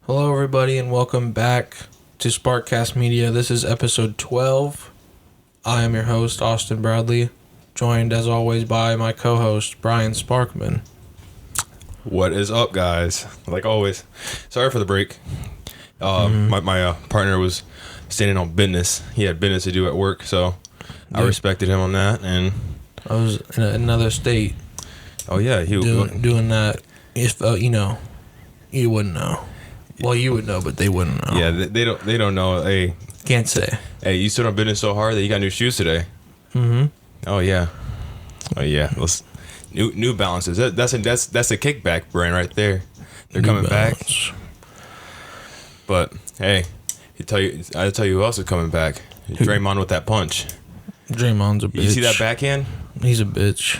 Hello, everybody, and welcome back to Sparkcast Media. This is episode 12. I am your host, Austin Bradley, joined, as always, by my co-host, Brian Sparkman. What is up, guys? Like always, sorry for the break. My partner was standing on business. He had business to do at work, so I respected him on that. And I was in another state. Oh yeah, he doing that. If you wouldn't know. Well, you would know, but they wouldn't know. Yeah, they don't know. Hey, can't say. Hey, you stood on business so hard that you got new shoes today. Oh yeah. Let's New Balances. That's a kickback brand right there. They're coming back. But hey, I'll tell you who else is coming back. Draymond with that punch. Draymond's a bitch. You see that backhand? He's a bitch.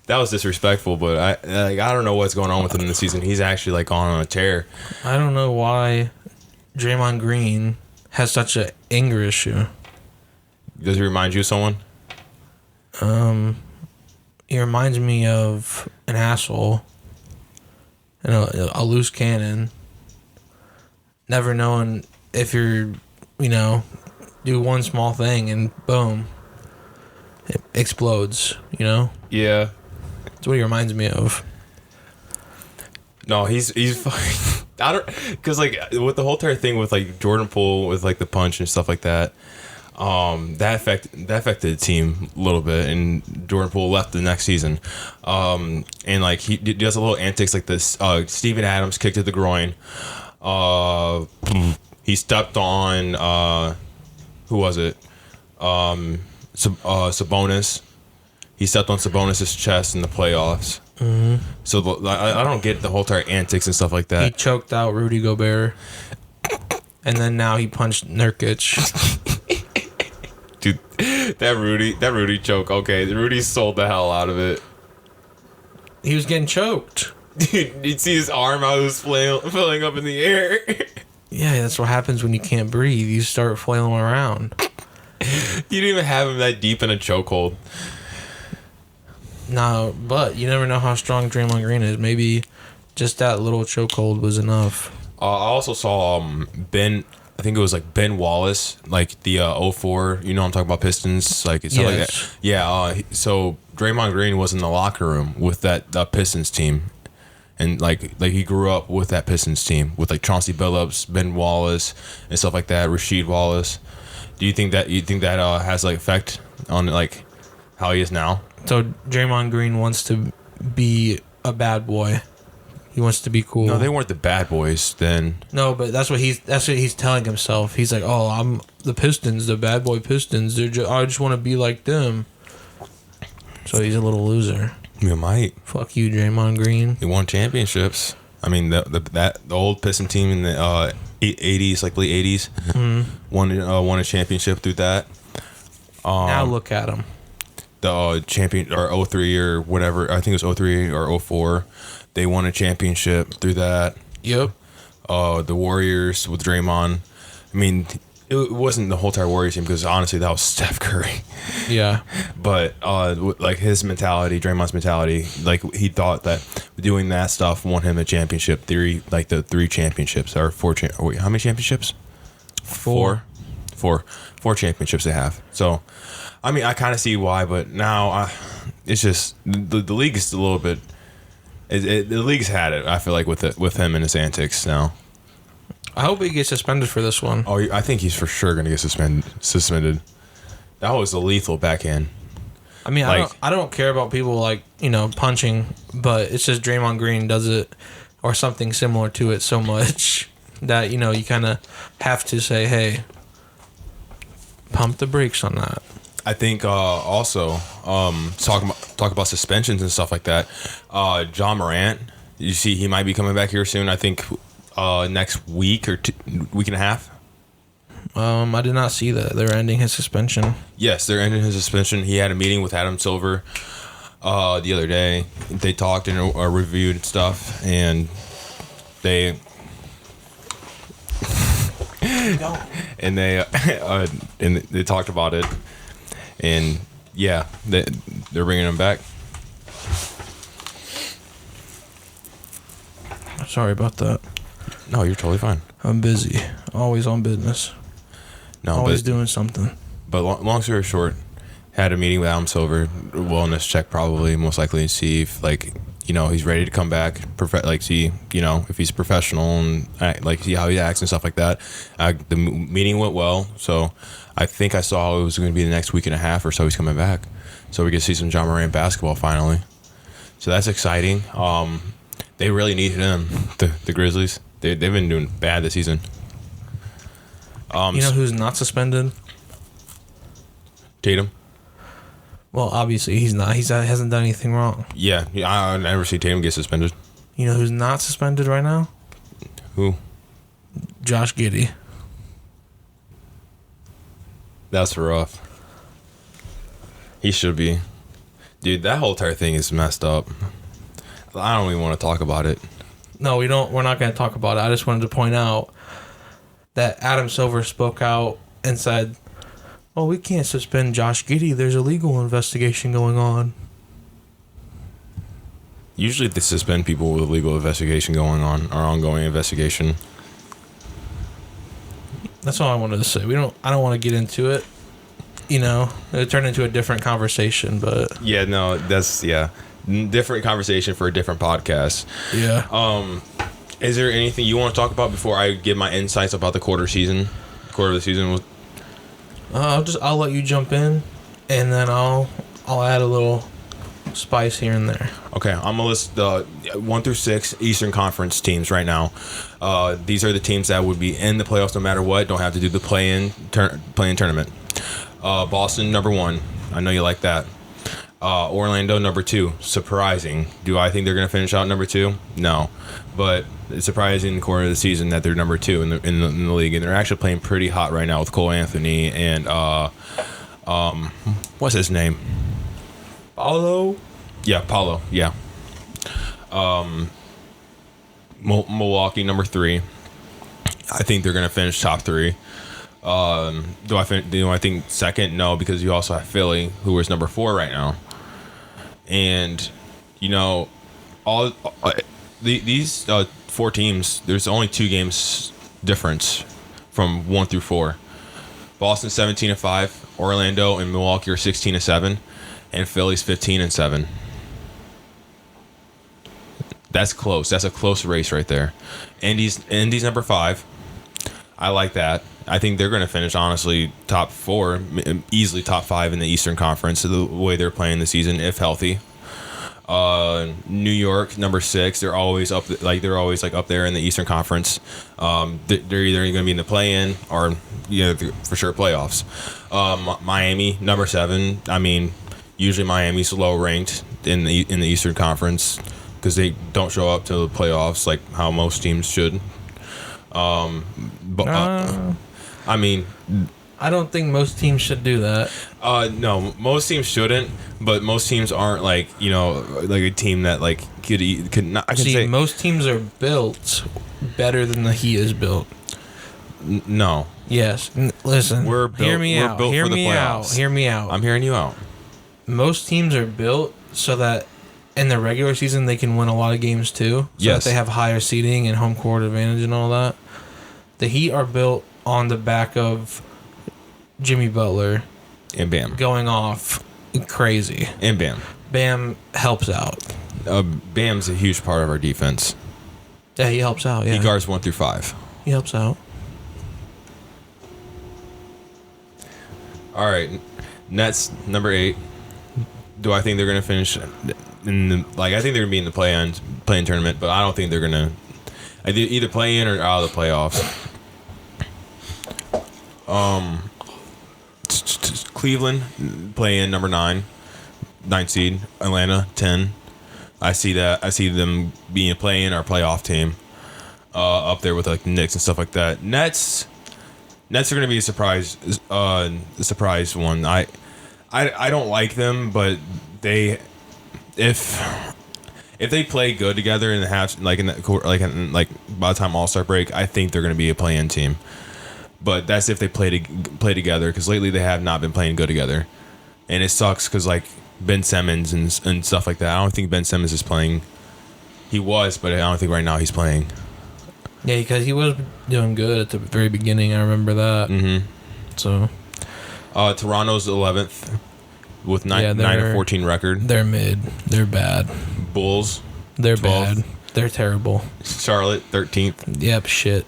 That was disrespectful, but I don't know what's going on with him in the season. He's actually like on a tear. I don't know why Draymond Green has such an anger issue. Does he remind you of someone? He reminds me of an asshole and a loose cannon. Never knowing if you're, do one small thing and boom, it explodes. Yeah. That's what he reminds me of. No, he's fucking. I don't, because like with the whole entire thing with like Jordan Poole with like the punch and stuff like that, that affected the team a little bit, and Jordan Poole left the next season, and like he does a little antics like this. Steven Adams kicked at the groin. He stepped on who was it? Sabonis. He stepped on Sabonis' chest in the playoffs. Mm-hmm. So I don't get the whole entire antics and stuff like that. He choked out Rudy Gobert, and then now he punched Nurkic. Dude, that Rudy choke. Okay, Rudy sold the hell out of it. He was getting choked. Dude, you'd see his arm out, was flailing up in the air. Yeah, that's what happens when you can't breathe. You start flailing around. You didn't even have him that deep in a chokehold. No, but you never know how strong Draymond Green is. Maybe just that little chokehold was enough. I also saw Ben. I think it was like Ben Wallace, like the 04. I'm talking about Pistons, like it's like that. Yeah. So Draymond Green was in the locker room with that Pistons team, and like he grew up with that Pistons team with like Chauncey Billups, Ben Wallace, and stuff like that. Rasheed Wallace. Do you think that has like effect on like how he is now? So Draymond Green wants to be a bad boy. He wants to be cool. No, they weren't the bad boys then. No, but that's what he's telling himself. He's like, "Oh, I'm the Pistons, the bad boy Pistons. I just want to be like them." So he's a little loser. You might. Fuck you, Draymond Green. He won championships. I mean, the old Piston team in the 80s, like late 80s, won a championship through that. Now look at him. The champion or 03 or whatever, I think it was 03 or 04, they won a championship through that. Yep. The Warriors with Draymond. I mean, it wasn't the whole entire Warriors team because honestly that was Steph Curry. Yeah. But like his mentality, Draymond's mentality, like he thought that doing that stuff won him a championship. The three championships or four. Wait, how many championships? Four championships they have. So. I mean, I kind of see why, but now it's just the league is a little bit. The league's had it. I feel like with him and his antics now. I hope he gets suspended for this one. Oh, I think he's for sure gonna get suspended. That was a lethal backhand. I mean, I don't care about people like punching, but it's just Draymond Green does it or something similar to it so much that you kind of have to say, hey, pump the brakes on that. I think also talk about suspensions and stuff like that. John Morant, you see, he might be coming back here soon. I think next week or week and a half. I did not see that they're ending his suspension. Yes, they're ending his suspension. He had a meeting with Adam Silver the other day. They talked and reviewed stuff, and they. and they talked about it. And yeah, they're bringing him back. Sorry about that. No, you're totally fine. I'm busy. Always on business. No, always doing something. But long story short, had a meeting with Adam Silver, wellness check probably, most likely, see if, like, you know, he's ready to come back, see, you know, if he's professional and, like, see how he acts and stuff like that. The meeting went well, so I think I saw it was going to be the next week and a half or so he's coming back. So we can see some John Morant basketball finally. So that's exciting. They really needed him, the Grizzlies. They've been doing bad this season. You know who's not suspended? Tatum. Well, obviously he's not. He hasn't done anything wrong. Yeah, I never see Tatum get suspended. You know who's not suspended right now? Who? Josh Giddey. That's rough. He should be. Dude, that whole entire thing is messed up. I don't even want to talk about it. No, we don't. We're not going to talk about it. I just wanted to point out that Adam Silver spoke out and said, "Oh, we can't suspend Josh Giddey. There's a legal investigation going on." Usually they suspend people with a legal investigation going on or ongoing investigation. That's all I wanted to say. I don't want to get into it. You know, it turned into a different conversation, but yeah, no, that's different conversation for a different podcast. Yeah. Is there anything you want to talk about before I give my insights about the quarter of the season? I'll let you jump in, and then I'll add a little spice here and there. Okay, I'm gonna list the 1 through 6 Eastern Conference teams right now. These are the teams that would be in the playoffs no matter what. Don't have to do the play-in tournament. Boston, number 1. I know you like that. Orlando, number 2. Surprising. Do I think they're going to finish out number 2? No. But it's surprising in the quarter of the season that they're number 2 in the league. And they're actually playing pretty hot right now with Cole Anthony and, what's his name? Paulo? Yeah, Paulo. Yeah. Milwaukee, number 3. I think they're going to finish top 3. Do I think second? No, because you also have Philly, who is number 4 right now. And, you know, these 4 teams, there's only 2 games difference from 1 through 4. Boston 17-5, Orlando and Milwaukee are 16-7, and Philly's 15-7. That's close. That's a close race right there. Indy's number 5. I like that. I think they're going to finish, honestly, top 4, easily top 5 in the Eastern Conference, the way they're playing the season, if healthy. New York, number 6. They're always up there in the Eastern Conference. They're either going to be in the play-in or for sure playoffs. Miami, number 7. I mean, usually Miami's low ranked in the Eastern Conference because they don't show up to the playoffs like how most teams should. I mean, I don't think most teams should do that. No, most teams shouldn't, but most teams aren't like a team that like could not. I can say most teams are built better than the Heat is built. No. Yes. Listen. We're built. Hear me out. Built hear for the me playoffs. out. Hear me out. I'm hearing you out. Most teams are built so that in the regular season they can win a lot of games too. So yes. that they have higher seeding and home court advantage and all that. The Heat are built on the back of Jimmy Butler and Bam going off crazy. And Bam helps out. Bam's a huge part of our defense. Yeah, he helps out. Yeah, he guards 1 through 5. He helps out. All right, Nets number 8. Do I think they're gonna finish in the I think they're gonna be in the play-in tournament, but I don't think they're gonna either play in or out of the playoffs. Cleveland play in number 9 seed. Atlanta 10. I see that. I see them being a play-in or playoff team, up there with like the Knicks and stuff like that. Nets are going to be a surprise one. I don't like them, but if they play good together in the half, by the time All-Star break, I think they're going to be a play-in team. But that's if they play together, because lately they have not been playing good together, and it sucks because like Ben Simmons and stuff like that. I don't think Ben Simmons is playing. He was, but I don't think right now he's playing. Yeah, because he was doing good at the very beginning. I remember that. Mm-hmm. So, Toronto's 11th with 9-14 record. They're mid. They're bad. Bulls. They're 12th. bad. They're terrible. Charlotte 13th. Yep, shit.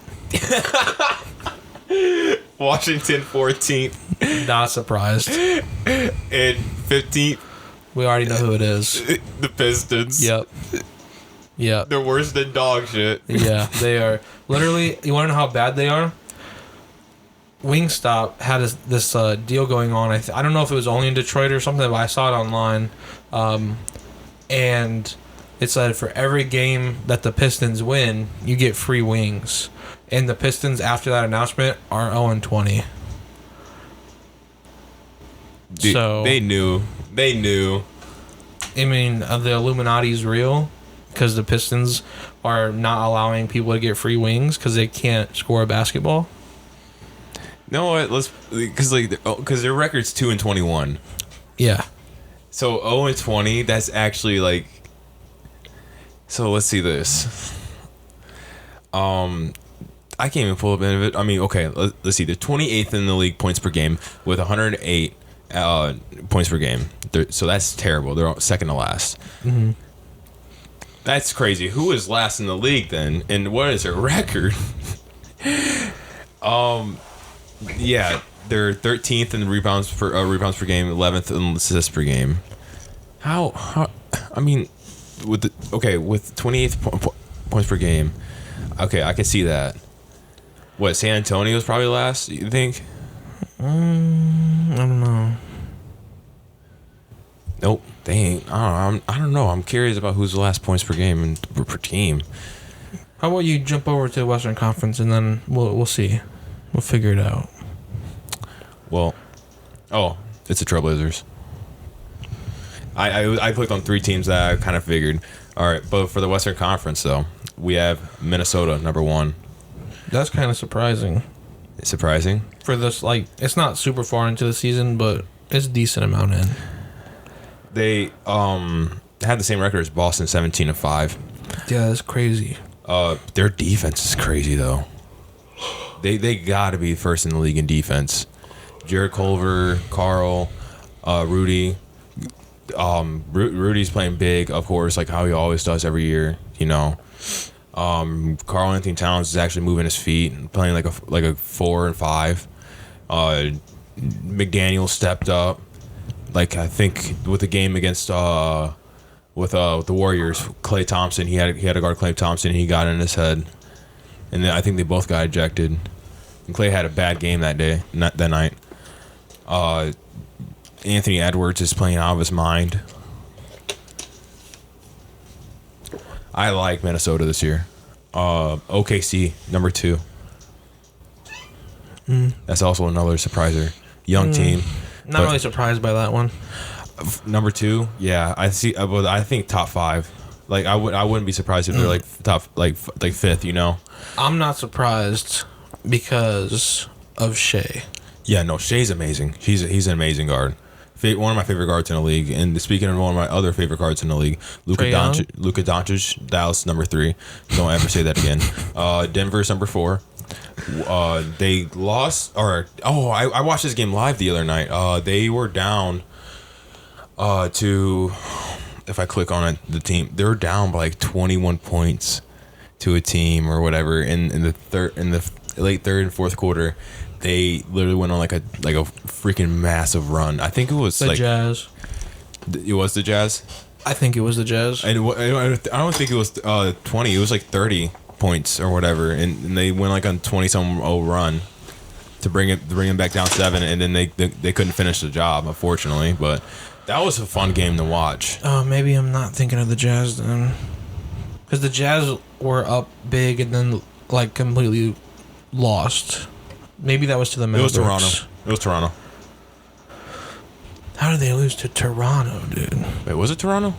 Washington 14th. Not surprised. And 15th. We already know who it is. The Pistons. Yep. Yep. They're worse than dog shit. Yeah, they are. Literally, you want to know how bad they are? Wingstop had this deal going on. I don't know if it was only in Detroit or something, but I saw it online. And it said for every game that the Pistons win, you get free wings. And the Pistons, after that announcement, are 0-20. Dude, so they knew. I mean, the Illuminati's real because the Pistons are not allowing people to get free wings because they can't score a basketball. No, because their record's 2-21. Yeah. So 0-20. That's actually like. So let's see this. I can't even pull up any of it. I mean, okay, let's see. They're 28th in the league points per game with 108 points per game. So that's terrible. They're second to last. Mm-hmm. That's crazy. Who is last in the league then? And what is their record? Yeah, they're 13th in rebounds per game, 11th in assists per game. How? I mean, with 28th points per game. Okay, I can see that. What, San Antonio's probably last, you think? I don't know. Nope, they ain't. I don't know. I'm curious about who's the last points per game and per team. How about you jump over to the Western Conference and then we'll see. We'll figure it out. Well, it's the Trailblazers. I clicked on 3 teams that I kind of figured. All right, but for the Western Conference, though, we have Minnesota, number 1. That's kind of surprising. It's surprising? For this, like, it's not super far into the season, but it's a decent amount in. They had the same record as Boston, 17-5. Yeah, that's crazy. Their defense is crazy, though. They got to be first in the league in defense. Jared Culver, Carl, Rudy. Rudy's playing big, of course, like how he always does every year, you know. Carl Anthony Towns is actually moving his feet and playing like a 4 and 5. McDaniel stepped up, like I think with the game against with the Warriors, Klay Thompson. He had to guard Klay Thompson. And he got in his head, and then I think they both got ejected. And Klay had a bad game that night. Anthony Edwards is playing out of his mind. I like Minnesota this year. OKC, number 2. That's also another surpriser. Young team. Not really surprised by that one. Number 2, yeah. I see. But I think top 5. Like I wouldn't be surprised if they're like top, like 5th. You know. I'm not surprised because of Shea. Yeah, no, Shea's amazing. He's an amazing guard. One of my favorite guards in the league. And speaking of one of my other favorite guards in the league, Luka Doncic, Dallas number 3. Don't ever say that again. Denver's number 4. They lost, I watched this game live the other night. They were down to, if I click on it, the team, they were down by like 21 points to a team or whatever in the late third and fourth quarter. They literally went on like a freaking massive run. I think it was the Jazz. It was the Jazz. I think it was the Jazz. And I don't think it was 20. It was like 30 points or whatever, and they went like on 20-some run to bring it back down 7, and then they couldn't finish the job, unfortunately. But that was a fun game to watch. Oh, maybe I'm not thinking of the Jazz then, because the Jazz were up big and then like completely lost. Maybe that was to the Mavericks. It was Toronto. How did they lose to Toronto, dude? Wait, was it Toronto?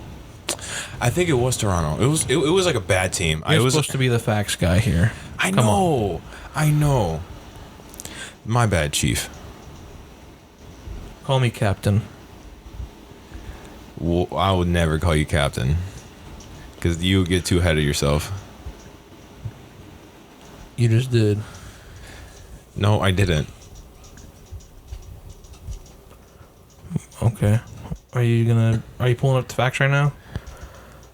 I think it was Toronto. It was like a bad team. I was supposed to be the facts guy here. I know. My bad, Chief. Call me Captain. Well, I would never call you Captain, because you get too ahead of yourself. You just did. No, I didn't. Okay. Are you pulling up the facts right now?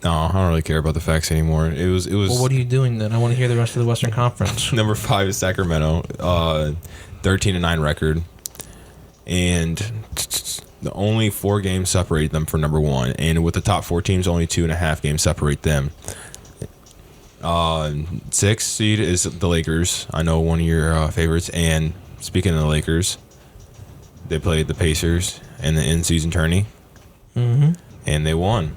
No, I don't really care about the facts anymore. It was. Well, what are you doing then? I want to hear the rest of the Western Conference. Number 5 is Sacramento, 13-9 record, and the only 4 games separate them for number 1, and with the top 4 teams, only 2.5 games separate them. 6th seed is the Lakers. I know one of your favorites. And speaking of the Lakers, they played the Pacers in the in-season tourney, and they won.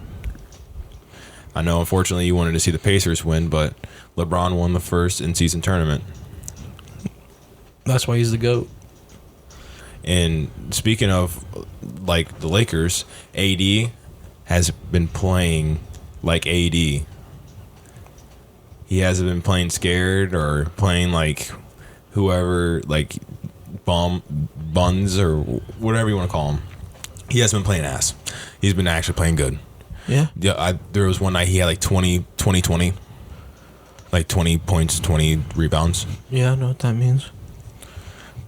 I know, unfortunately, you wanted to see the Pacers win, but LeBron won the first in-season tournament. That's why he's the GOAT. And speaking of, like, the Lakers, AD has been playing like AD. He hasn't been playing scared or playing like whoever, like buns or whatever you want to call him. He hasn't been playing ass. He's been actually playing good. Yeah. Yeah. There was one night he had like 20, like 20 points, 20 rebounds. Yeah, I know what that means.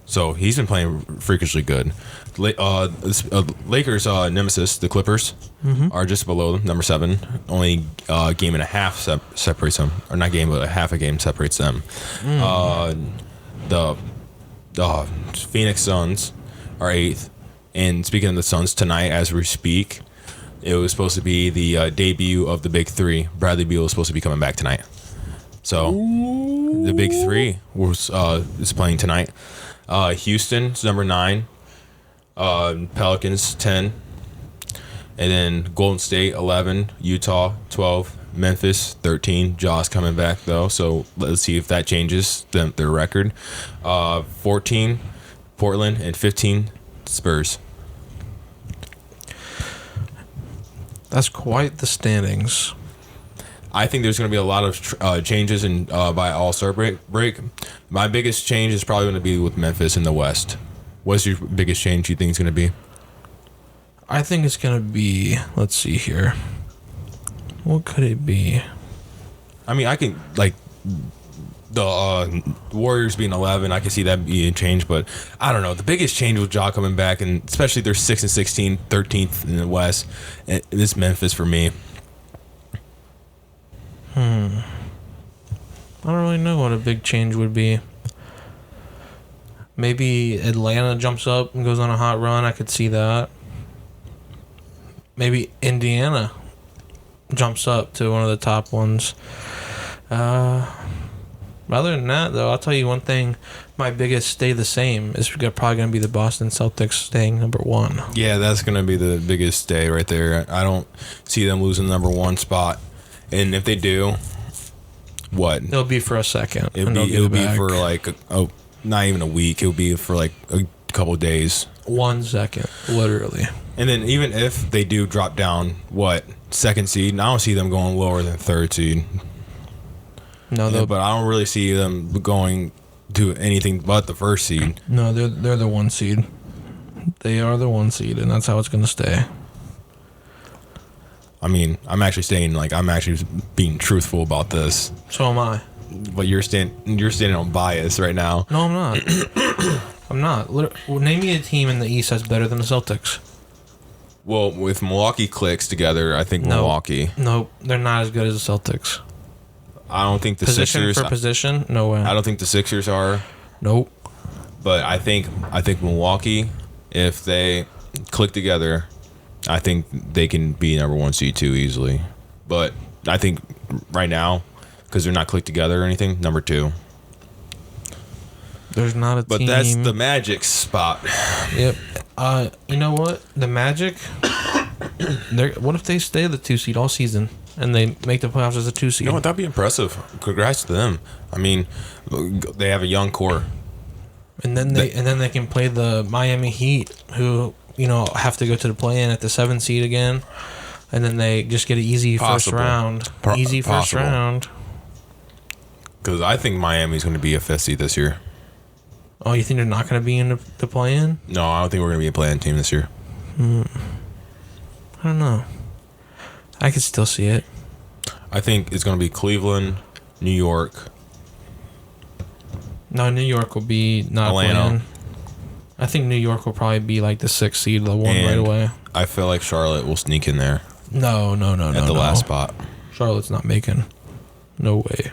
So he's been playing freakishly good. Lakers' nemesis, the Clippers, are just below them, number 7. Only game and a half separates them, or not game, but a half a game separates them. The Phoenix Suns are 8th. And speaking of the Suns, tonight as we speak, it was supposed to be the debut of the Big 3. Bradley Beal is supposed to be coming back tonight. So the Big 3 is playing tonight. Houston's number 9. Pelicans 10. And then Golden State 11. Utah 12. Memphis 13. Ja's coming back though, so let's see if that changes their record. 14 Portland and 15 Spurs. That's quite the standings. I think there's going to be a lot of changes by All-Star break. My biggest change is probably going to be with Memphis in the West. What's your biggest change you think is going to be? I think it's going to be, let's see here. What could it be? I mean, I can, like, the Warriors being 11, I can see that being a change, but I don't know. The biggest change with Ja coming back, and especially they're 6 and 16, 13th in the West. This Memphis for me. I don't really know what a big change would be. Maybe Atlanta jumps up and goes on a hot run. I could see that. Maybe Indiana jumps up to one of the top ones. Other than that, though, I'll tell you one thing. My biggest stay the same is probably going to be the Boston Celtics staying number 1. Yeah, that's going to be the biggest stay right there. I don't see them losing the number 1 spot. And if they do, what? It'll be for a second. It'll be for like, not even a week. It'll be for like a couple of days. 1 second, literally. And then even if they do drop down, 2nd seed? I don't see them going lower than 3rd seed. No, but I don't really see them going to anything but the 1st seed. No, they're the 1 seed. They are the 1 seed, and that's how it's going to stay. I mean, I'm actually being truthful about this. So am I. But you're standing on bias right now. No, I'm not. I'm not. Name me a team in the East that's better than the Celtics. Well, if Milwaukee clicks together, I think Milwaukee. No, they're not as good as the Celtics. I don't think the Sixers. Sixers. For position, no way. I don't think the Sixers are. Nope. But I think Milwaukee, if they click together, I think they can be number 1 seed too easily. But I think right now, because they're not clicked together or anything, number 2. There's not a team. But that's the Magic spot. Yep. You know what? The Magic. What if they stay the 2 seed all season and they make the playoffs as a 2 seed? You know what? That'd be impressive. Congrats to them. I mean, they have a young core. And then they can play the Miami Heat, who have to go to the play-in at the 7 seed again, and then they just get an easy first round. First round. Because I think Miami's going to be a 5th seed this year. Oh, you think they're not going to be in the play-in? No, I don't think we're going to be a play-in team this year. I don't know. I could still see it. I think it's going to be Cleveland, New York, No, New York will be not playing. I think New York will probably be like the 6th seed, the one right away. I feel like Charlotte will sneak in there. No. At the last spot. Charlotte's not making. No way.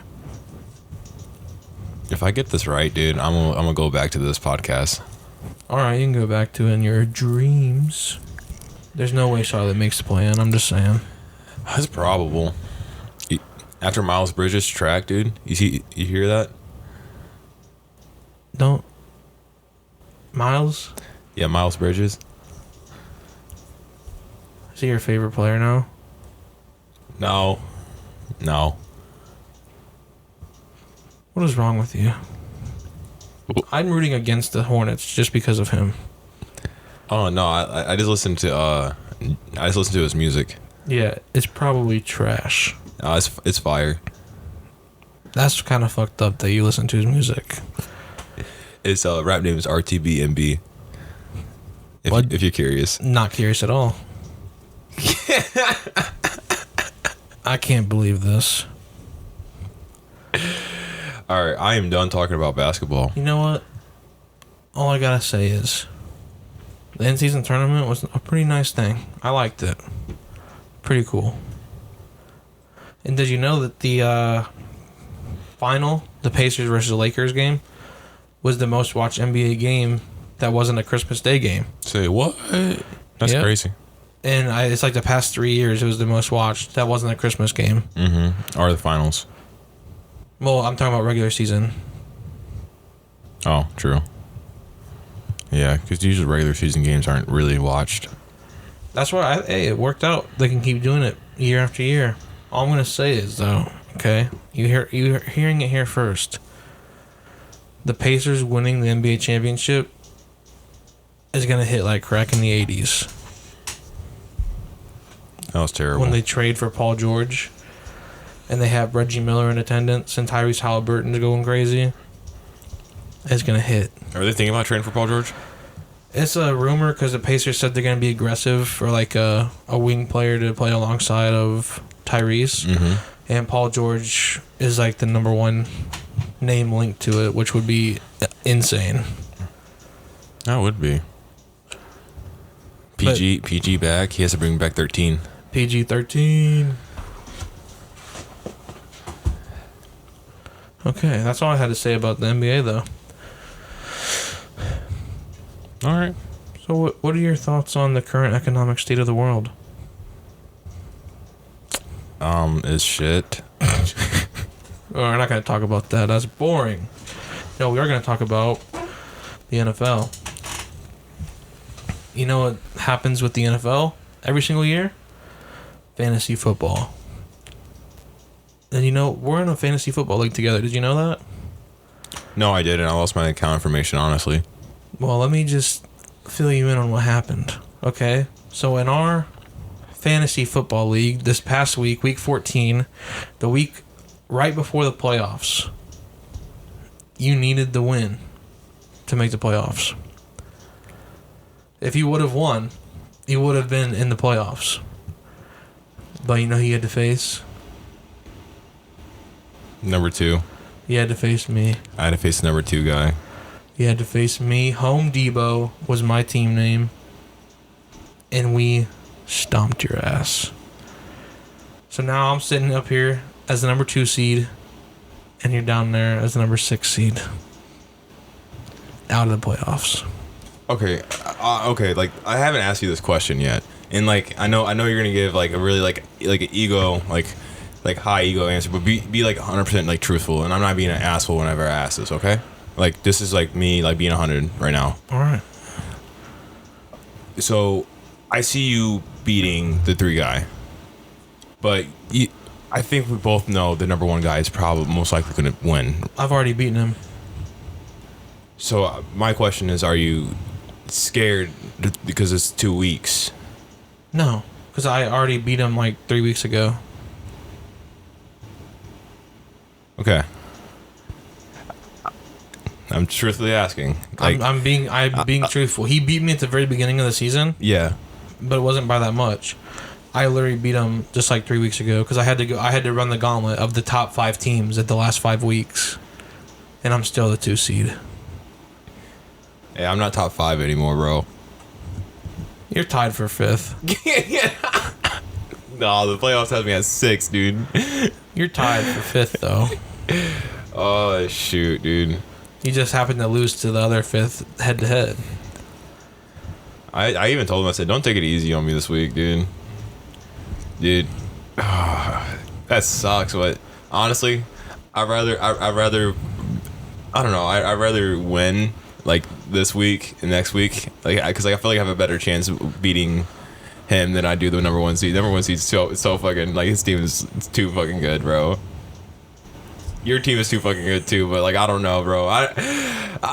If I get this right, dude, I'm gonna go back to this podcast. All right, you can go back to in your dreams. There's no way Charlotte makes the play-in. I'm just saying. That's probable. After Miles Bridges' track, dude, you hear that? Don't. Miles? Yeah, Miles Bridges. Is he your favorite player now? No. What is wrong with you? I'm rooting against the Hornets just because of him. Oh no, I just listened to his music. Yeah, it's probably trash. It's fire. That's kind of fucked up that you listen to his music. His rap name is RTBMB. If you're curious. Not curious at all. I can't believe this. All right, I am done talking about basketball. You know what? All I gotta say is the in-season tournament was a pretty nice thing. I liked it. Pretty cool. And did you know that the final, the Pacers versus the Lakers game, was the most watched NBA game that wasn't a Christmas Day game? Say what? That's crazy. And it's like the past 3 years, it was the most watched. That wasn't a Christmas game. Mm-hmm. Or the finals. Well, I'm talking about regular season. Oh, true. Yeah, because usually regular season games aren't really watched. That's why, it worked out. They can keep doing it year after year. All I'm going to say is, though, okay, you're hearing it here first. The Pacers winning the NBA championship is going to hit like crack in the 80s. That was terrible. When they trade for Paul George and they have Reggie Miller in attendance and Tyrese Halliburton's going crazy, it's going to hit. Are they thinking about trading for Paul George? It's a rumor because the Pacers said they're going to be aggressive for like a wing player to play alongside of Tyrese. Mm-hmm. And Paul George is like the number one name linked to it, which would be insane. That would be. PG back. He has to bring back 13. PG-13. Okay, that's all I had to say about the NBA, though. All right. So what are your thoughts on the current economic state of the world? Is shit. We're not going to talk about that. That's boring. No, we are going to talk about the NFL. You know what happens with the NFL every single year? Fantasy football. And you know, we're in a fantasy football league together. Did you know that? No, I didn't. I lost my account information, honestly. Well, let me just fill you in on what happened. Okay? So in our fantasy football league this past week, week 14, the week right before the playoffs, you needed the win to make the playoffs. If you would have won, you would have been in the playoffs. But you know who you had to face? Number 2. You had to face me. I had to face the number 2 guy. You had to face me. Home Depot was my team name. And we stomped your ass. So now I'm sitting up here as the number 2 seed. And you're down there as the number 6 seed. Out of the playoffs. Okay. Okay, like, I haven't asked you this question yet. And, like, I know you're going to give, like, a really, like an ego, like high ego answer, but be like 100% like truthful, and I'm not being an asshole whenever I ask this, okay? Like, this is like me like being 100 right now. All right. So, I see you beating the 3 guy, but I think we both know the number 1 guy is probably most likely going to win. I've already beaten him. So, my question is, are you scared because it's 2 weeks? No, because I already beat him like 3 weeks ago. Okay. I'm truthfully asking. Like, I'm being truthful. He beat me at the very beginning of the season. Yeah. But it wasn't by that much. I literally beat him just like 3 weeks ago because I had to run the gauntlet of the top 5 teams at the last 5 weeks. and I'm still the 2 seed. Hey, I'm not top 5 anymore, bro. You're tied for 5th. No, the playoffs has me at 6, dude. You're tied for 5th, though. Oh, shoot, dude. You just happened to lose to the other 5th head-to-head. I even told him, I said, don't take it easy on me this week, dude. Dude. That sucks, but honestly, I'd rather I don't know, I'd rather win like this week and next week, like because I feel like I have a better chance of beating him than I do the number 1 seed. Number 1 seed's so fucking, like, his team is too fucking good, bro. Your team is too fucking good too, but like, I don't know, bro.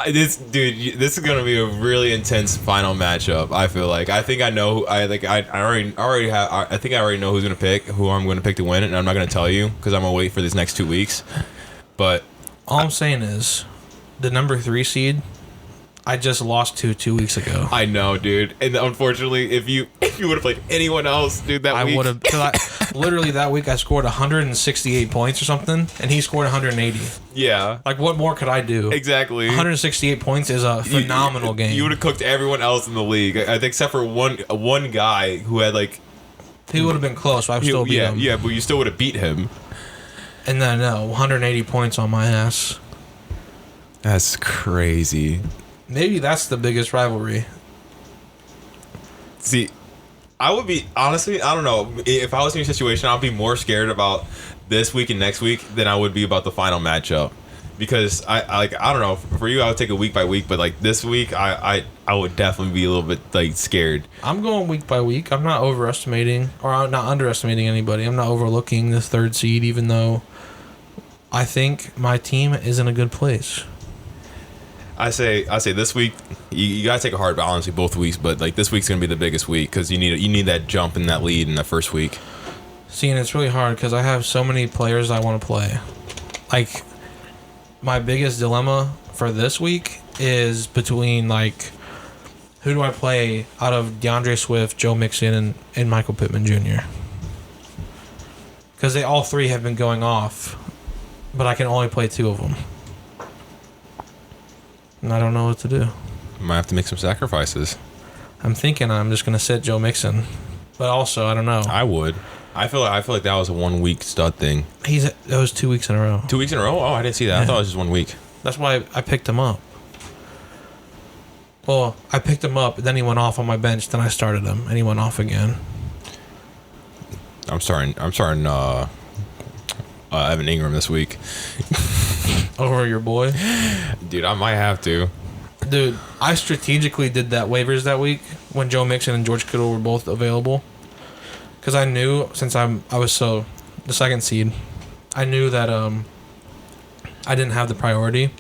This is gonna be a really intense final matchup. I feel like I think I know. I think I already know who I'm gonna pick to win, and I'm not gonna tell you because I'm gonna wait for these next 2 weeks. But all I'm saying is, the number 3 seed, I just lost to 2 weeks ago. I know, dude. And unfortunately, if you would have played anyone else, dude, that week. I would have. Literally that week, I scored 168 points or something, and he scored 180. Yeah. Like, what more could I do? Exactly. 168 points is a phenomenal game. You would have cooked everyone else in the league, I think, except for one guy who had like. He would have been close, but I still beat him. Yeah, but you still would have beat him. And then 180 points on my ass. That's crazy. Maybe that's the biggest rivalry. See, I would be, honestly, I don't know. If I was in your situation, I'd be more scared about this week and next week than I would be about the final matchup. Because I don't know, for you, I would take it week by week, but like this week, I would definitely be a little bit like scared. I'm going week by week. I'm not overestimating, or I'm not underestimating anybody. I'm not overlooking this 3rd seed, even though I think my team is in a good place. I say this week you gotta take a hard balance in both weeks, but like this week's gonna be the biggest week because you need that jump in that lead in the first week. See, and it's really hard because I have so many players I want to play. Like, my biggest dilemma for this week is between like, who do I play out of DeAndre Swift, Joe Mixon, and Michael Pittman Jr. Because they all 3 have been going off, but I can only play 2 of them. And I don't know what to do. Might have to make some sacrifices. I'm thinking I'm just gonna sit Joe Mixon, but also I don't know. I would. I feel like that was a 1 week stud thing. That was 2 weeks in a row. 2 weeks in a row? Oh, I didn't see that. Yeah. I thought it was just 1 week. That's why I picked him up. Well, I picked him up, then he went off on my bench. Then I started him, and he went off again. I'm starting. Evan Ingram this week. Over your boy? Dude, I might have to. Dude, I strategically did that waivers that week when Joe Mixon and George Kittle were both available. Because I knew, since I was the 2nd seed, I knew that I didn't have the priority.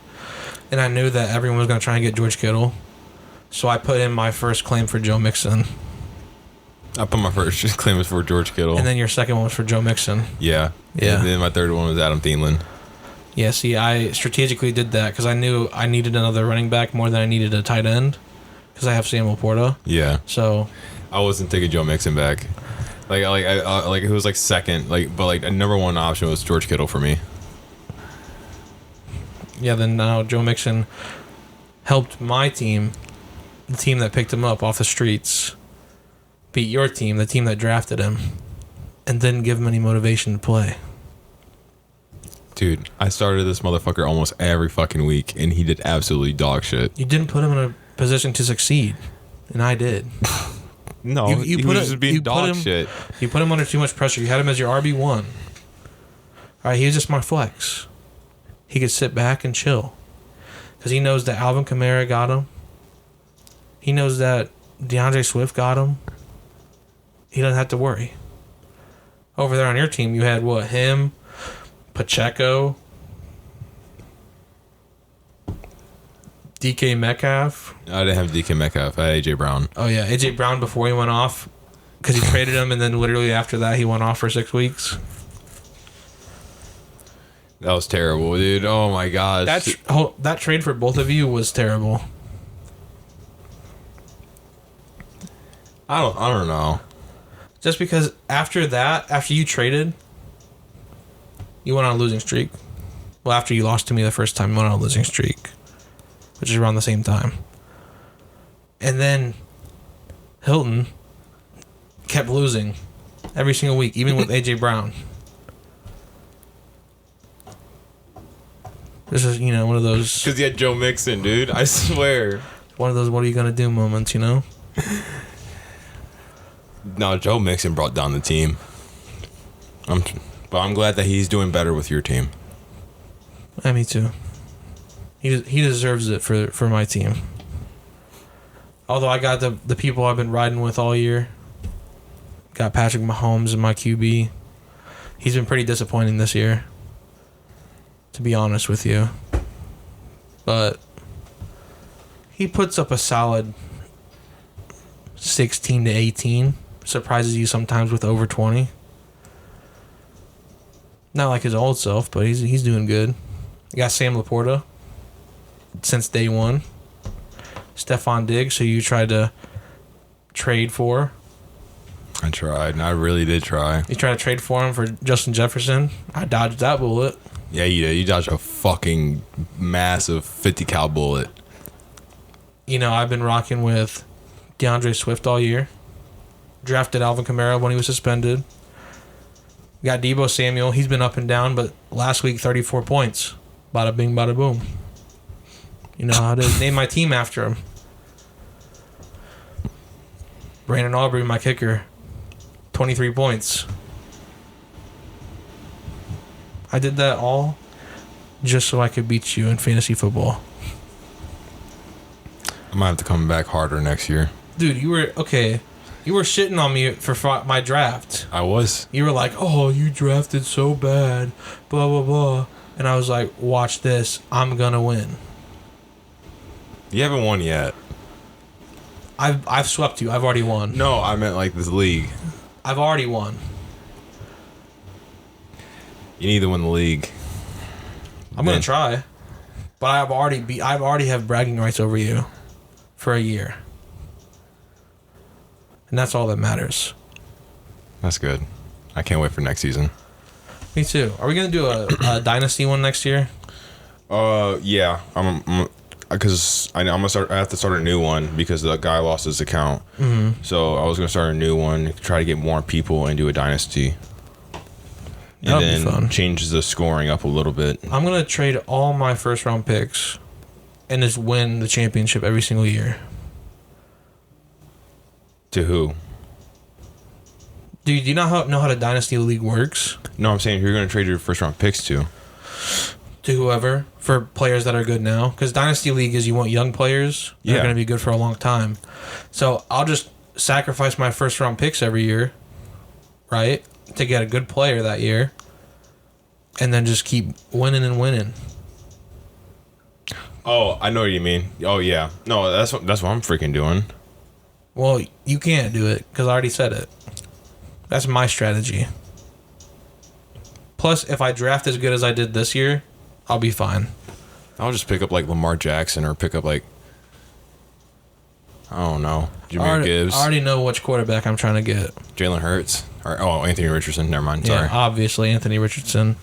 And I knew that everyone was going to try and get George Kittle. So I put in my first claim for Joe Mixon. I put my first claim was for George Kittle. And then your second one was for Joe Mixon. Yeah. And then my third one was Adam Thielen. Yeah, see, I strategically did that because I knew I needed another running back more than I needed a tight end because I have Samuel Porta. Yeah. So I wasn't taking Joe Mixon back. Like it was like second, but like a number 1 option was George Kittle for me. Yeah, then now Joe Mixon helped my team, the team that picked him up off the streets, beat your team, the team that drafted him, and didn't give him any motivation to play. Dude, I started this motherfucker almost every fucking week, and he did absolutely dog shit. You didn't put him in a position to succeed, and I did. No, he was just being dog shit. You put him under too much pressure. You had him as your RB1. All right, he was just my flex. He could sit back and chill. Because he knows that Alvin Kamara got him. He knows that DeAndre Swift got him. He doesn't have to worry. Over there on your team, you had what? Him, Pacheco, DK Metcalf. I didn't have DK Metcalf. I had AJ Brown. Oh yeah, AJ Brown before he went off, because he traded him, and then literally after that he went off for 6 weeks. That was terrible, dude. Oh my gosh. That trade for both of you was terrible. I don't know. Just because after you traded, you went on a losing streak. Well, after you lost to me the first time, you went on a losing streak, which is around the same time. And then Hilton kept losing every single week, even with A.J. Brown. This is, one of those... Because you had Joe Mixon, dude. I swear. One of those what are you going to do moments, No, Joe Mixon brought down the team. But I'm glad that he's doing better with your team. Yeah, me too. He deserves it for my team. Although I got the people I've been riding with all year. Got Patrick Mahomes in my QB. He's been pretty disappointing this year, to be honest with you. But he puts up a solid 16 to 18. Surprises you sometimes with over 20. Not like his old self, but he's doing good. You got Sam Laporta since day one. Stephon Diggs, who you tried to trade for. I tried. I really did try. You tried to trade for him for Justin Jefferson. I dodged that bullet. Yeah, you did. You dodged a fucking massive 50 cal bullet. I've been rocking with DeAndre Swift all year. Drafted Alvin Kamara when he was suspended. Got Deebo Samuel. He's been up and down, but last week, 34 points. Bada bing, bada boom. You know how to name my team after him. Brandon Aubrey, my kicker. 23 points. I did that all just so I could beat you in fantasy football. I might have to come back harder next year. Dude, you were shitting on me for my draft. I was. You were like, oh, you drafted so bad, blah, blah, blah. And I was like, watch this. I'm going to win. You haven't won yet. I've swept you. I've already won. No, I meant like this league. I've already won. You need to win the league. I'm going to try. But I've already have bragging rights over you for a year. And that's all that matters. That's good. I can't wait for next season. Me too. Are we going to do a dynasty one next year? Yeah. Because I have to start a new one because the guy lost his account. Mm-hmm. So I was going to start a new one, try to get more people and do a dynasty. And then be fun. Change the scoring up a little bit. I'm going to trade all my first round picks and just win the championship every single year. To who? Dude, do you know how the dynasty league works? No, I'm saying who you're going to trade your first round picks to. To whoever, for players that are good now. Because Dynasty League is you want young players that are going to be good for a long time. So I'll just sacrifice my first round picks every year, right? To get a good player that year. And then just keep winning and winning. Oh, I know what you mean. Oh, yeah. No, that's what I'm freaking doing. Well, you can't do it because I already said it. That's my strategy. Plus, if I draft as good as I did this year, I'll be fine. I'll just pick up like Lamar Jackson or pick up like, I don't know, Jahmyr Gibbs. I already know which quarterback I'm trying to get. Jalen Hurts. Anthony Richardson. Never mind. Sorry. Yeah, obviously Anthony Richardson.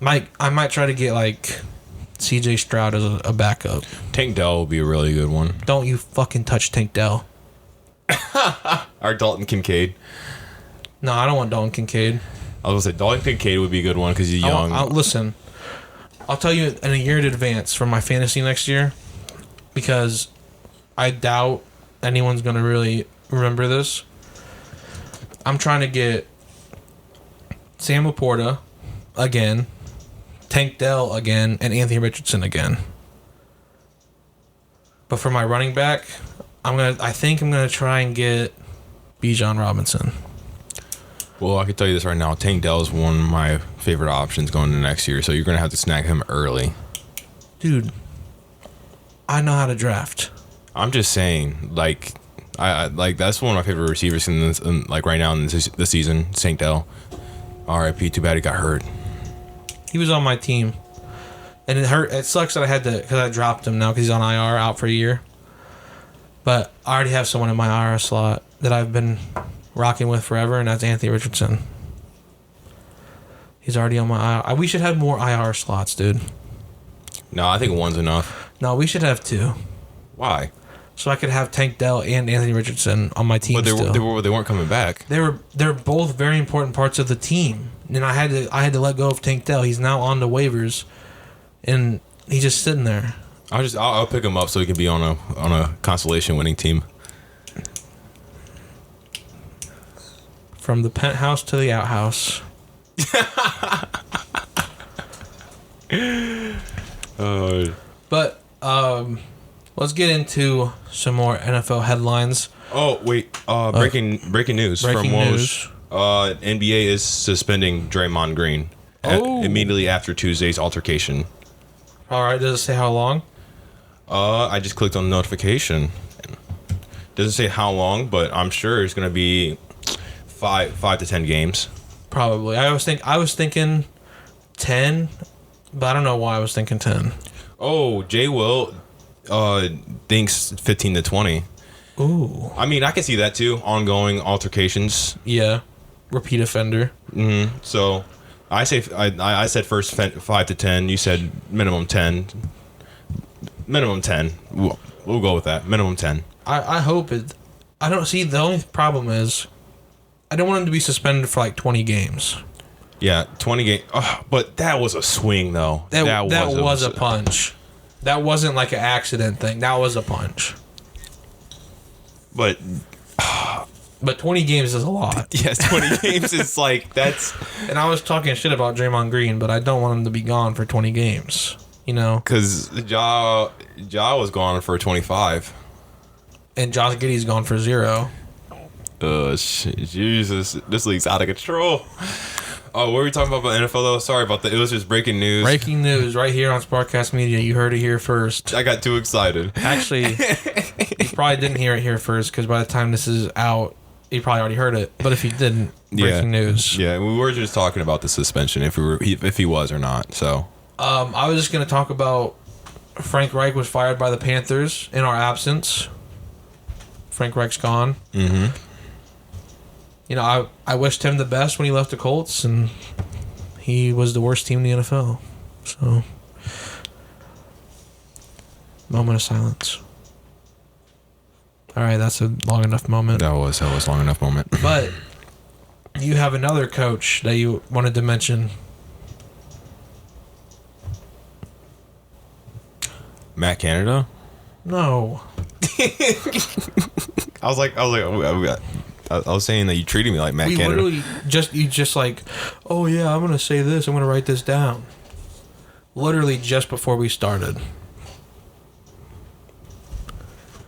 I might try to get like CJ Stroud as a backup. Tank Dell will be a really good one. Don't you fucking touch Tank Dell. Or Dalton Kincaid. No, I don't want Dalton Kincaid. I was going to say Dalton Kincaid would be a good one because he's young. Listen, I'll tell you in a year in advance for my fantasy next year because I doubt anyone's going to really remember this. I'm trying to get Sam Laporta again, Tank Dell again, and Anthony Richardson again. But for my running back, I think I'm gonna try and get Bijan Robinson. Well, I can tell you this right now. Tank Dell is one of my favorite options going into next year, so you're gonna have to snag him early. Dude, I know how to draft. I'm just saying, like, I that's one of my favorite receivers in this, right now in this season. Tank Dell. R.I.P. Too bad he got hurt. He was on my team, and it hurt. It sucks that I had to because I dropped him now because he's on IR out for a year. But I already have someone in my IR slot that I've been rocking with forever, and that's Anthony Richardson. He's already on my IR. We should have more IR slots, dude. No, I think one's enough. No, we should have 2. Why? So I could have Tank Dell and Anthony Richardson on my team. But they weren't coming back. They're both very important parts of the team, and I had to let go of Tank Dell. He's now on the waivers, and he's just sitting there. I'll pick him up so he can be on a consolation winning team. From the penthouse to the outhouse. But let's get into some more NFL headlines. Oh wait! Breaking news from Woj. NBA is suspending Draymond Green immediately after Tuesday's altercation. All right. Does it say how long? I just clicked on the notification. Doesn't say how long, but I'm sure it's going to be 5 to 10 games. Probably. I was thinking 10, but I don't know why I was thinking 10. Oh, Jay Will thinks 15 to 20. Ooh. I mean, I can see that too. Ongoing altercations. Yeah. Repeat offender. Mm-hmm. So I said first 5 to 10. You said minimum 10. Minimum 10. We'll go with that. Minimum 10. I hope it. I don't see. The only problem is I don't want him to be suspended for like 20 games. Yeah, 20 games. Oh, but that was a swing, though. That was a punch. That wasn't like an accident thing. That was a punch. But 20 games is a lot. Yes, 20 games is like, that's... And I was talking shit about Draymond Green, but I don't want him to be gone for 20 games. You know? Because Ja was gone for 25. And Josh Giddey's gone for 0. Jesus. This league's out of control. Oh, what were we talking about NFL, though? Sorry about that. It was just breaking news. Breaking news right here on Sparkcast Media. You heard it here first. I got too excited. Actually, you probably didn't hear it here first because by the time this is out, you probably already heard it. But if you didn't, breaking news. Yeah, we were just talking about the suspension, if he was or not. So, I was just going to talk about Frank Reich was fired by the Panthers in our absence. Frank Reich's gone. Mm-hmm. You know, I wished him the best when he left the Colts, and he was the worst team in the NFL. So, moment of silence. All right, that's a long enough moment. That was a long enough moment. But you have another coach that you wanted to mention. Matt Canada? No. I was saying that you treated me like Matt Canada. Literally just like, oh yeah, I'm gonna say this. I'm gonna write this down. Literally just before we started.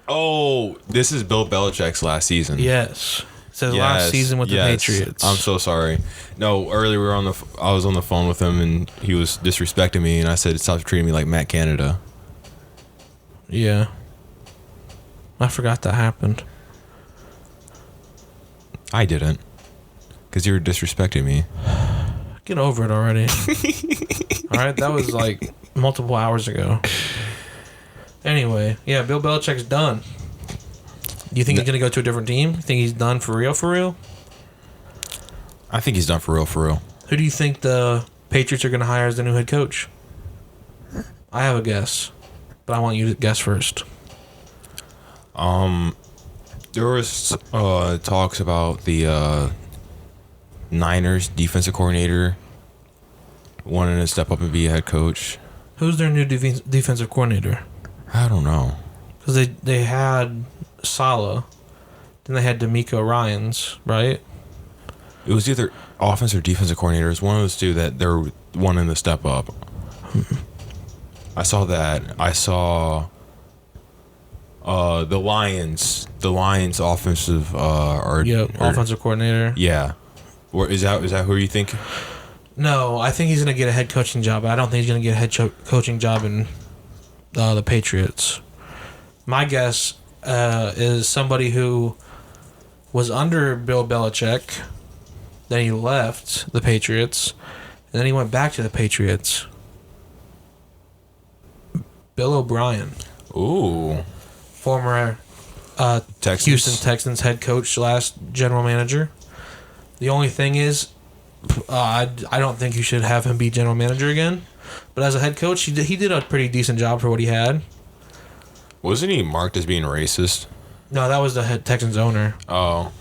Oh, this is Bill Belichick's last season. Yes, it says last season with the Patriots. I'm so sorry. No, earlier I was on the phone with him and he was disrespecting me, and I said, "Stop treating me like Matt Canada." Yeah, I forgot that happened. I didn't, because you were disrespecting me. Get over it already. All right, that was like multiple hours ago. Anyway, yeah, Bill Belichick's done. Do you think he's going to go to a different team? You think he's done for real, for real? I think he's done for real, for real. Who do you think the Patriots are going to hire as the new head coach? I have a guess, but I want you to guess first. There was talks about the Niners defensive coordinator wanting to step up and be a head coach. Who's their new defensive coordinator? I don't know. Because they had Saleh, then they had DeMeco Ryans, right? It was either offense or defensive coordinator. It was one of those two that they're wanting to step up. I saw that. I saw the Lions. The Lions offensive offensive coordinator. Yeah. Or is that who you think? No, I think he's going to get a head coaching job. I don't think he's going to get a head coaching job in the Patriots. My guess is somebody who was under Bill Belichick, then he left the Patriots, and then he went back to the Patriots. Bill O'Brien. Ooh. Former Houston Texans head coach / general manager. The only thing is, I don't think you should have him be general manager again. But as a head coach, he did a pretty decent job for what he had. Wasn't he marked as being racist? No, that was the head Texans owner. Oh.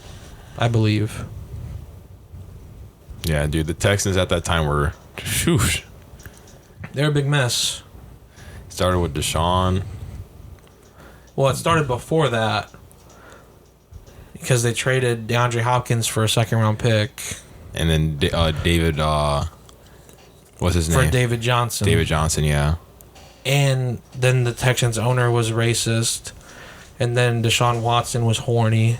I believe. Yeah, dude, the Texans at that time were... Shoosh. They're a big mess. Started with Deshaun. Well, it started before that. Because they traded DeAndre Hopkins for a second-round pick. And then David... what's his name? For David Johnson. David Johnson, yeah. And then the Texans owner was racist. And then Deshaun Watson was horny.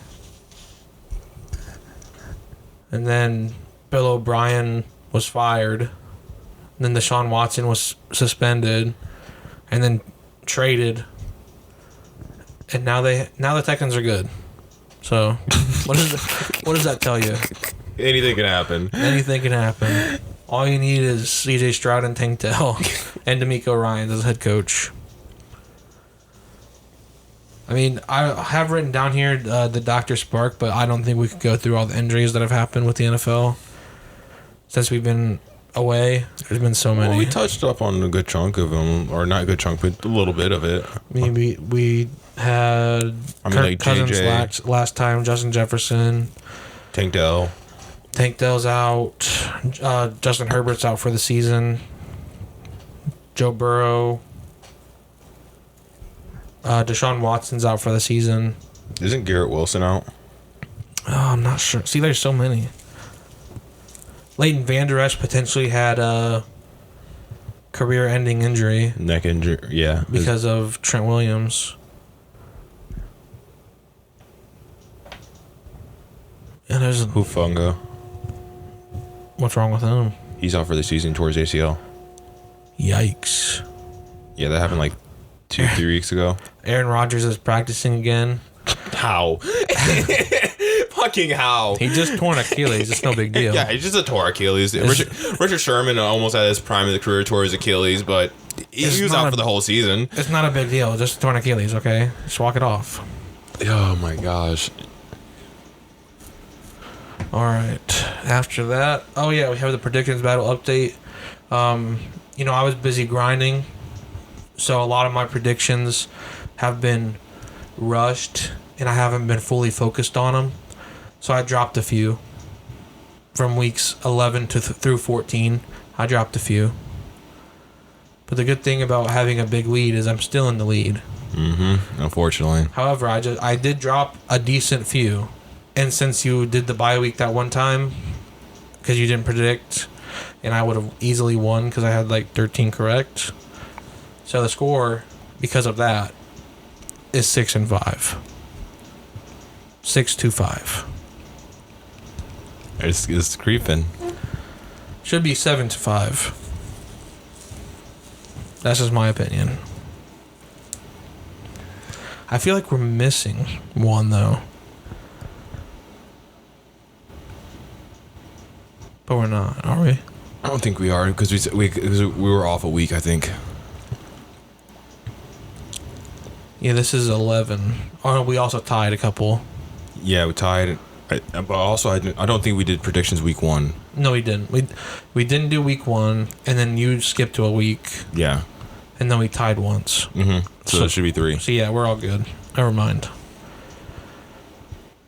And then Bill O'Brien was fired. And then Deshaun Watson was suspended. And then traded. And now the Texans are good. So, what does that tell you? Anything can happen. Anything can happen. All you need is CJ Stroud and Tank Dell and D'Amico Ryans as head coach. I mean, I have written down here the Dr. Spark, but I don't think we could go through all the injuries that have happened with the NFL since we've been away. There's been so many. Well, we touched up on a good chunk of them, or not a good chunk, but a little bit of it. I mean, we had Kirk Cousins last time, Justin Jefferson. Tank Dell. Tank Dell's out. Justin Herbert's out for the season. Joe Burrow. Deshaun Watson's out for the season. Isn't Garrett Wilson out? Oh, I'm not sure. See, there's so many. Leighton Vander Esch potentially had a career-ending injury. Neck injury, yeah. Because of Trent Williams. And there's... Hufanga. What's wrong with him? He's out for the season towards ACL. Yikes. Yeah, that happened like 2-3 weeks ago. Aaron Rodgers is practicing again. How? Fucking how? He just tore an Achilles. It's no big deal. Yeah, he just a tore Achilles. Richard Sherman almost at his prime of the career tore his Achilles, but he was out for the whole season. It's not a big deal. Just tore an Achilles, okay? Just walk it off. Oh my gosh. All right. After that, oh yeah, we have the predictions battle update. I was busy grinding, so a lot of my predictions have been rushed, and I haven't been fully focused on them. So I dropped a few from weeks 11 through 14. I dropped a few. But the good thing about having a big lead is I'm still in the lead. Mm-hmm. Unfortunately. However, I did drop a decent few. And since you did the bye week that one time, because you didn't predict, and I would have easily won because I had like 13 correct. So the score, because of that, is 6-5. 6-5. It's creeping. Should be 7-5. That's just my opinion. I feel like we're missing one though. But we're not, are we? I don't think we are because we were off a week, I think. Yeah, this is 11. Oh, we also tied a couple. Yeah, we tied. But also, I don't think we did predictions week 1. No, we didn't. We didn't do week 1, and then you skipped to a week. Yeah. And then we tied once. Mm-hmm. So it should be 3. So yeah, we're all good. Never mind.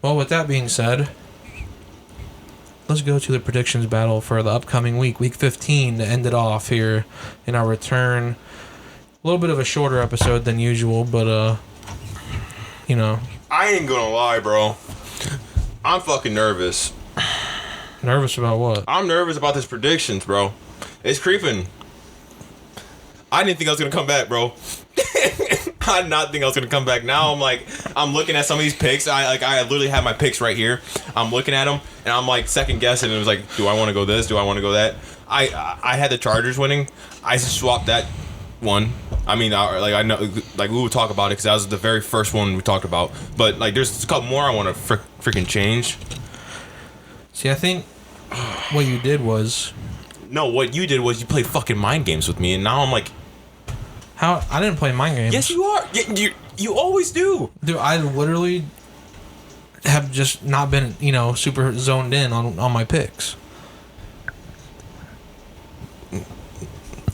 Well, with that being said, let's go to the predictions battle for the upcoming week, week 15, to end it off here in our return. A little bit of a shorter episode than usual, but I ain't gonna lie, bro. I'm fucking nervous. Nervous about what? I'm nervous about this predictions, bro. It's creeping. I didn't think I was gonna come back, bro. I did not think I was gonna come back. Now I'm looking at some of these picks. I literally have my picks right here. I'm looking at them and I'm like second guessing. And it was like, do I want to go this? Do I want to go that? I had the Chargers winning. I swapped that one. I mean, I know, like we would talk about it because that was the very first one we talked about. But like, there's a couple more I want to freaking change. See, I think what you did was. No, what you did was you played fucking mind games with me, and now I'm like, how? I didn't play mind games. Yes, you are. You always do. Dude, I literally have just not been, super zoned in on my picks.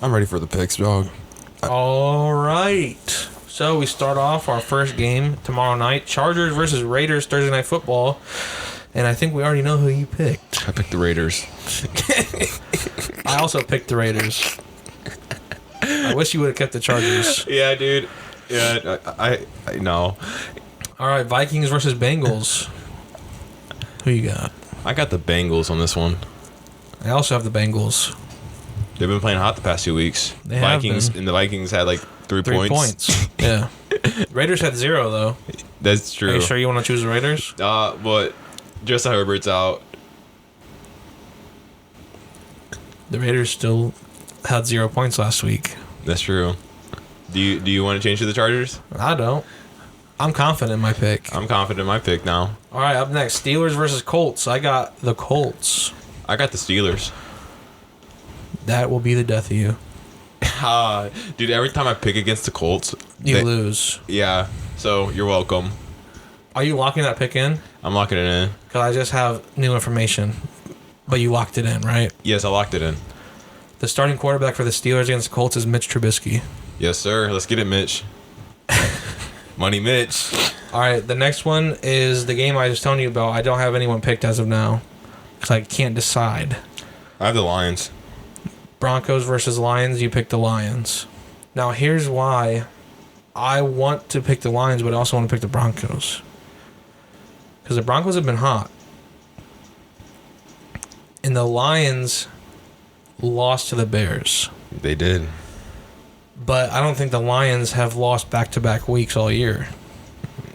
I'm ready for the picks, dog. All right. So we start off our first game tomorrow night. Chargers versus Raiders Thursday Night Football. And I think we already know who you picked. I picked the Raiders. I also picked the Raiders. I wish you would have kept the Chargers. Yeah, dude. Yeah, I know. All right, Vikings versus Bengals. Who you got? I got the Bengals on this one. I also have the Bengals. They've been playing hot the past 2 weeks. They Vikings have been. And the Vikings had like 3 points. Yeah. Raiders had 0 though. That's true. Are you sure you want to choose the Raiders? But Justin Herbert's out. The Raiders still had 0 points last week. That's true. Do you want to change to the Chargers? I don't. I'm confident in my pick. I'm confident in my pick now. All right, up next, Steelers versus Colts. I got the Colts. I got the Steelers. That will be the death of you. Dude, every time I pick against the Colts, You lose. Yeah, so you're welcome. Are you locking that pick in? I'm locking it in. Because I just have new information. But you locked it in, right? Yes, I locked it in. The starting quarterback for the Steelers against the Colts is Mitch Trubisky. Yes, sir. Let's get it, Mitch. Money, Mitch. All right, the next one is the game I was telling you about. I don't have anyone picked as of now. Because I can't decide. I have the Lions. Broncos versus Lions, you picked the Lions. Now, here's why I want to pick the Lions, but I also want to pick the Broncos. Because the Broncos have been hot. And the Lions lost to the Bears. They did. But I don't think the Lions have lost back-to-back weeks all year.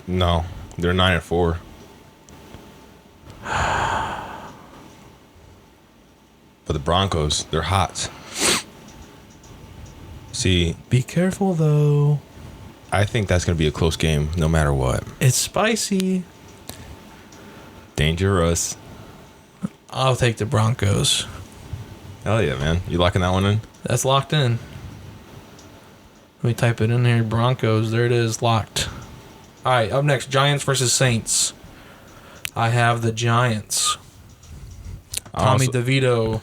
No, they're 9-4. But the Broncos, they're hot. See, Be careful, though. I think that's going to be a close game no matter what. It's spicy. Dangerous. I'll take the Broncos. Hell yeah, man. You locking that one in? That's locked in. Let me type it in here. Broncos. There it is. Locked. All right. Up next, Giants versus Saints. I have the Giants. Tommy DeVito.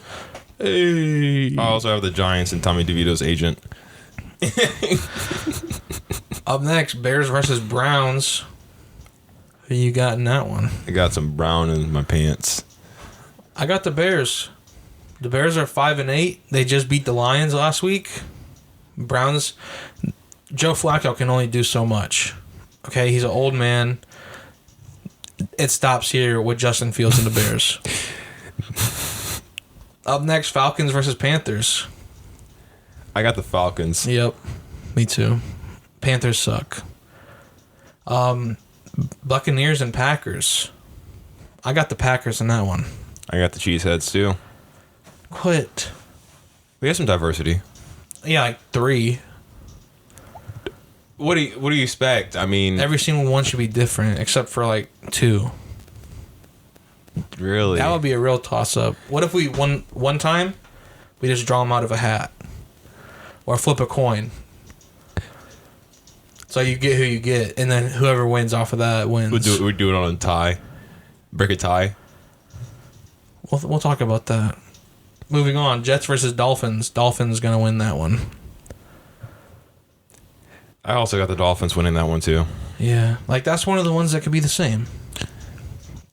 Hey. I also have the Giants and Tommy DeVito's agent. Up next, Bears versus Browns. Who you got in that one? I got some brown in my pants. I got the Bears. The Bears are 5-8. They just beat the Lions last week. Browns. Joe Flacco can only do so much. Okay, he's an old man. It stops here with Justin Fields and the Bears. Up next, Falcons versus Panthers. I got the Falcons. Yep, me too. Panthers suck. Buccaneers and Packers. I got the Packers in that one. I got the Cheeseheads too. Quit. We have some diversity. Yeah, like 3. What do you expect? I mean, Every single one should be different, except for like 2. really? That would be a real toss-up. What if we one time, we just draw them out of a hat, or flip a coin? So you get who you get, and then whoever wins off of that wins. We'll do it on a tie. Break a tie. We'll talk about that. Moving on, Jets versus Dolphins. Dolphins gonna win that one. I also got the Dolphins winning that one too. Yeah, like that's one of the ones that could be the same.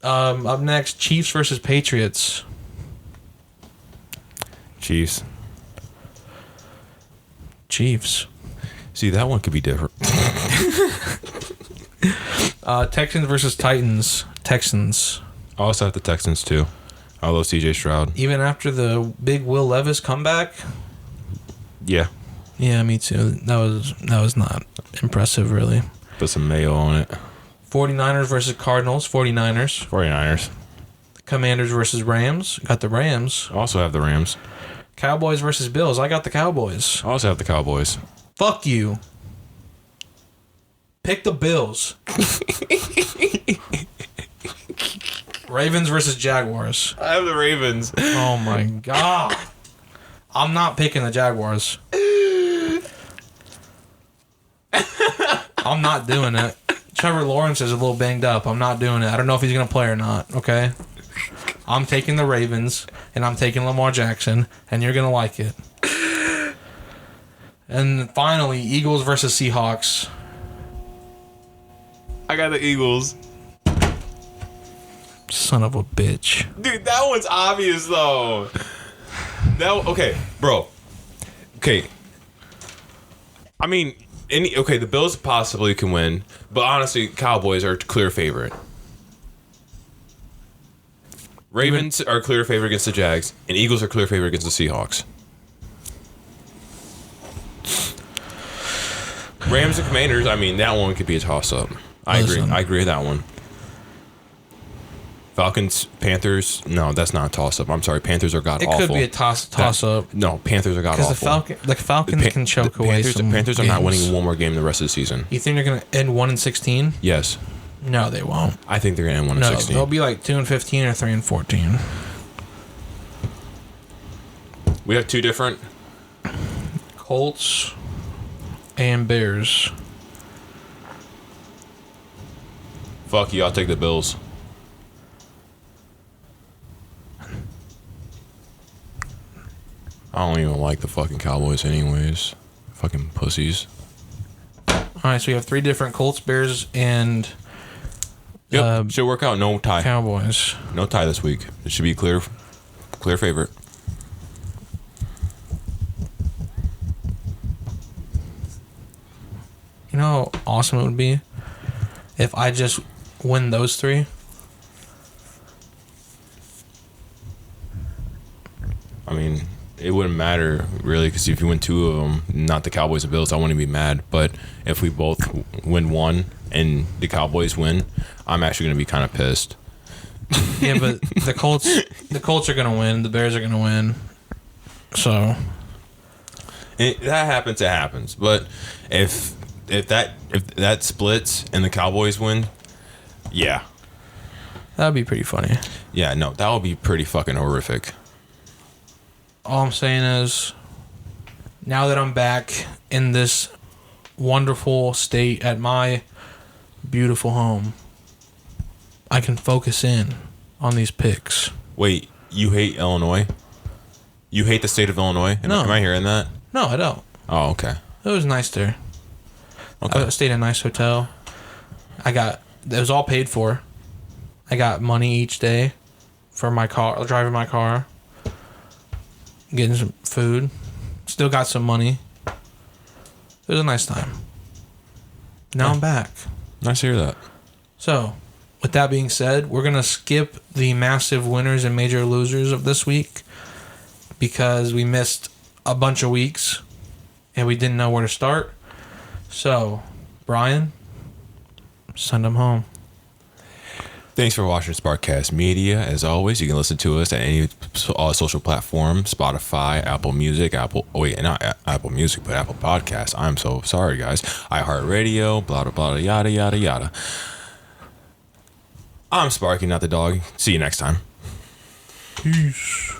Up next, Chiefs versus Patriots. Chiefs. Chiefs. See, that one could be different. Texans versus Titans. Texans. I also have the Texans too. I love CJ Stroud. Even after the big Will Levis comeback. Yeah. Yeah, me too. That was not impressive, really. Put some mayo on it. 49ers versus Cardinals. 49ers. 49ers. Commanders versus Rams. Got the Rams. I also have the Rams. Cowboys versus Bills. I got the Cowboys. I also have the Cowboys. Fuck you. Pick the Bills. Ravens versus Jaguars. I have the Ravens. Oh my god. I'm not picking the Jaguars. I'm not doing it. Trevor Lawrence is a little banged up. I'm not doing it. I don't know if he's going to play or not, okay? I'm taking the Ravens, and I'm taking Lamar Jackson, and you're going to like it. And finally, Eagles versus Seahawks. I got the Eagles. Son of a bitch. Dude, that one's obvious, though. Okay, bro. Okay. I mean, the Bills possibly can win, but honestly, Cowboys are clear favorite. Ravens are clear favorite against the Jags, and Eagles are clear favorite against the Seahawks. Rams and Commanders, I mean, that one could be a toss-up. I agree with that one. Falcons, Panthers, no, that's not a toss-up. I'm sorry, Panthers are god-awful. It could be a toss-up. No, Panthers are god-awful. Because the Falcons can choke away some Panthers games. are not winning one more game the rest of the season. You think they're going to end 1-16? Yes. No, they won't. I think they're going to end 1-16. No, they'll be like 2-15 or 3-14. We have two different... Colts and Bears. Fuck you, I'll take the Bills. I don't even like the fucking Cowboys anyways. Fucking pussies. Alright, so we have three different Colts, Bears, and... Yep, should work out. No tie. Cowboys. No tie this week. It should be clear favorite. You know how awesome it would be if I just win those three? I mean, it wouldn't matter really because if you win two of them, not the Cowboys and Bills, I wouldn't be mad. But if we both win one and the Cowboys win, I'm actually going to be kind of pissed. Yeah, but the Colts are going to win. The Bears are going to win. So that happens, it happens. But if that splits and the Cowboys win, yeah, that'd be pretty funny. Yeah, no, that would be pretty fucking horrific. All I'm saying is, now that I'm back in this wonderful state at my beautiful home, I can focus in on these picks. Wait, you hate Illinois? You hate the state of Illinois? No. Am I hearing that? No, I don't. Oh, okay. It was nice there. Okay. I stayed in a nice hotel. It was all paid for. I got money each day for my car, driving my car, getting some food. Still got some money. It was a nice time. Now I'm back. Nice to hear that. So, with that being said, we're going to skip the massive winners and major losers of this week because we missed a bunch of weeks and we didn't know where to start. So, Brian, send them home. Thanks for watching Sparkcast Media. As always, you can listen to us at any social platform: Spotify, Apple Music, not Apple Music, but Apple Podcasts. I'm so sorry, guys. iHeartRadio, blah, blah, blah, yada, yada, yada. I'm Sparky, not the dog. See you next time. Peace.